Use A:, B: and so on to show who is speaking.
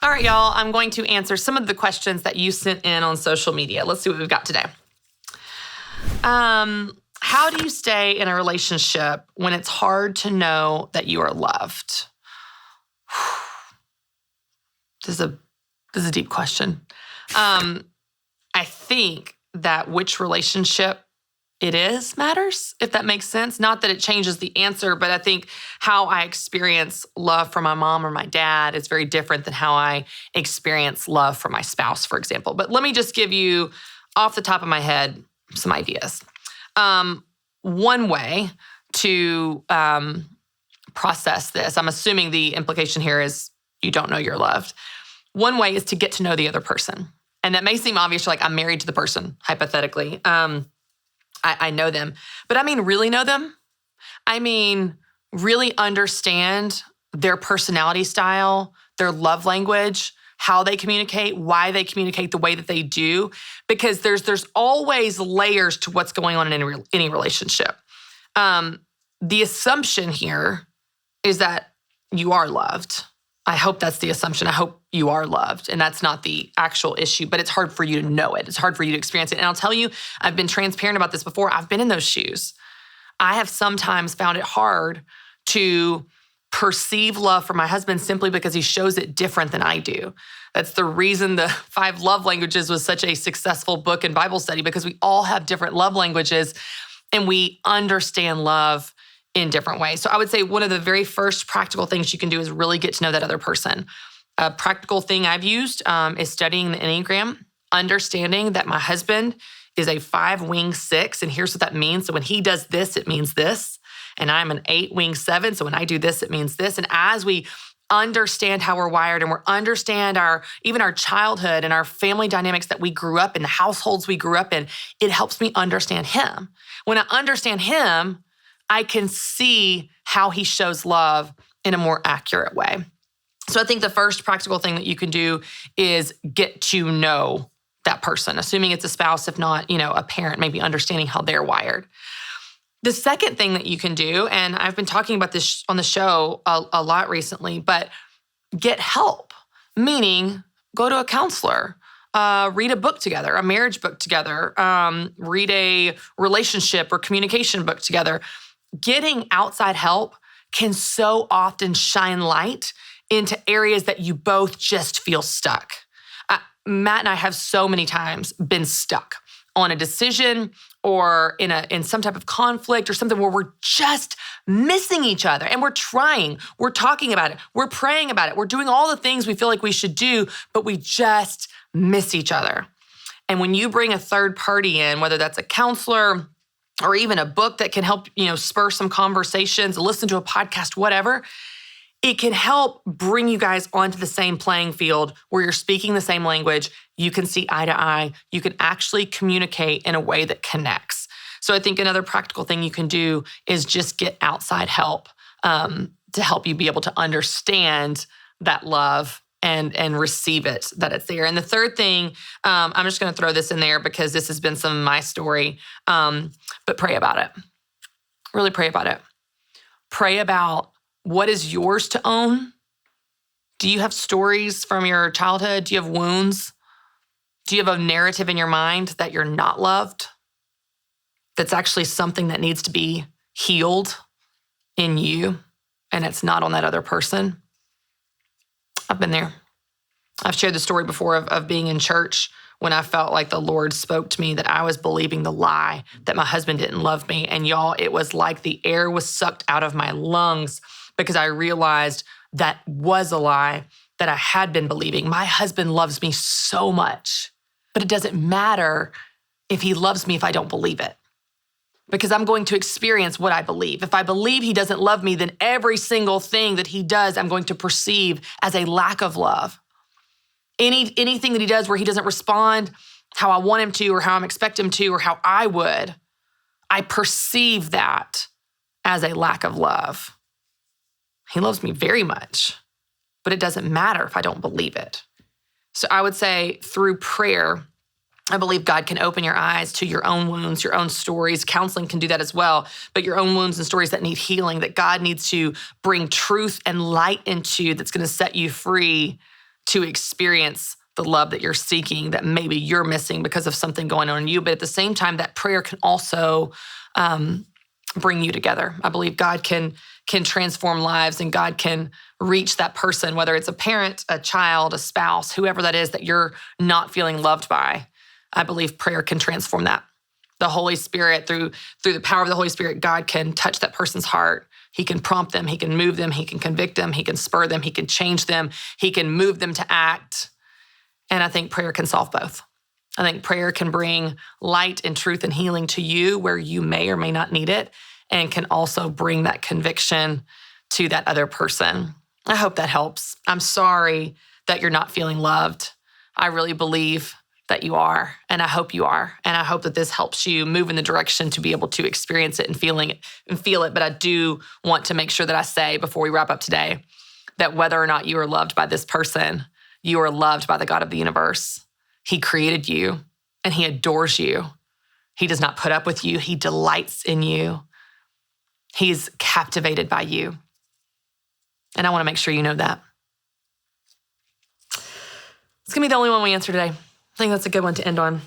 A: All right, y'all, I'm going to answer some of the questions that you sent in on social media. Let's see what we've got today. How do you stay in a relationship when it's hard to know that you are loved? This is a deep question. I think that which relationship it is matters, if that makes sense. Not that it changes the answer, but I think how I experience love from my mom or my dad is very different than how I experience love from my spouse, for example. But let me just give you, off the top of my head, some ideas. One way to process this, I'm assuming the implication here is you don't know you're loved. One way is to get to know the other person. And that may seem obvious, like I'm married to the person, hypothetically. I know them. But I mean really know them. I mean really understand their personality style, their love language, how they communicate, why they communicate the way that they do. Because there's always layers to what's going on in any relationship. The assumption here is that you are loved. I hope that's the assumption. I hope you are loved, and that's not the actual issue, but it's hard for you to know it. It's hard for you to experience it. And I'll tell you, I've been transparent about this before. I've been in those shoes. I have sometimes found it hard to perceive love from my husband simply because he shows it different than I do. That's the reason the 5 Love Languages was such a successful book in Bible study, because we all have different love languages and we understand love in different ways. So I would say one of the very first practical things you can do is really get to know that other person. A practical thing I've used is studying the Enneagram, understanding that my husband is a 5-wing 6, and here's what that means. So when he does this, it means this. And I'm an 8-wing 7, so when I do this, it means this. And as we understand how we're wired and we understand even our childhood and our family dynamics that we grew up in, the households we grew up in, it helps me understand him. When I understand him, I can see how he shows love in a more accurate way. So I think the first practical thing that you can do is get to know that person, assuming it's a spouse, if not, a parent, maybe understanding how they're wired. The second thing that you can do, and I've been talking about this on the show a lot recently, but get help, meaning go to a counselor, read a book together, a marriage book together, read a relationship or communication book together. Getting outside help can so often shine light into areas that you both just feel stuck. Matt and I have so many times been stuck on a decision or in some type of conflict or something where we're just missing each other, and we're trying, we're talking about it, we're praying about it, we're doing all the things we feel like we should do, but we just miss each other. And when you bring a third party in, whether that's a counselor or even a book that can help, spur some conversations, listen to a podcast, whatever, it can help bring you guys onto the same playing field where you're speaking the same language. You can see eye to eye. You can actually communicate in a way that connects. So I think another practical thing you can do is just get outside help to help you be able to understand that love and receive it, that it's there. And the third thing, I'm just going to throw this in there because this has been some of my story, but pray about it. Really pray about it. Pray about what is yours to own. Do you have stories from your childhood? Do you have wounds? Do you have a narrative in your mind that you're not loved? That's actually something that needs to be healed in you, and it's not on that other person. I've been there. I've shared the story before of being in church when I felt like the Lord spoke to me that I was believing the lie that my husband didn't love me. And y'all, it was like the air was sucked out of my lungs because I realized that was a lie that I had been believing. My husband loves me so much, but it doesn't matter if he loves me if I don't believe it, because I'm going to experience what I believe. If I believe he doesn't love me, then every single thing that he does, I'm going to perceive as a lack of love. Anything that he does where he doesn't respond how I want him to or how I'm expect him to or how I would, I perceive that as a lack of love. He loves me very much, but it doesn't matter if I don't believe it. So I would say through prayer, I believe God can open your eyes to your own wounds, your own stories. Counseling can do that as well, but your own wounds and stories that need healing, that God needs to bring truth and light into, that's going to set you free to experience the love that you're seeking that maybe you're missing because of something going on in you. But at the same time, that prayer can also bring you together. I believe God can transform lives, and God can reach that person, whether it's a parent, a child, a spouse, whoever that is that you're not feeling loved by. I believe prayer can transform that. The Holy Spirit, through the power of the Holy Spirit, God can touch that person's heart. He can prompt them. He can move them. He can convict them. He can spur them. He can change them. He can move them to act. And I think prayer can solve both. I think prayer can bring light and truth and healing to you where you may or may not need it, and can also bring that conviction to that other person. I hope that helps. I'm sorry that you're not feeling loved. I really believe that you are, and I hope you are. And I hope that this helps you move in the direction to be able to experience it and feel it. But I do want to make sure that I say before we wrap up today that whether or not you are loved by this person, you are loved by the God of the universe. He created you and he adores you. He does not put up with you. He delights in you. He's captivated by you. And I want to make sure you know that. It's going to be the only one we answer today. I think that's a good one to end on.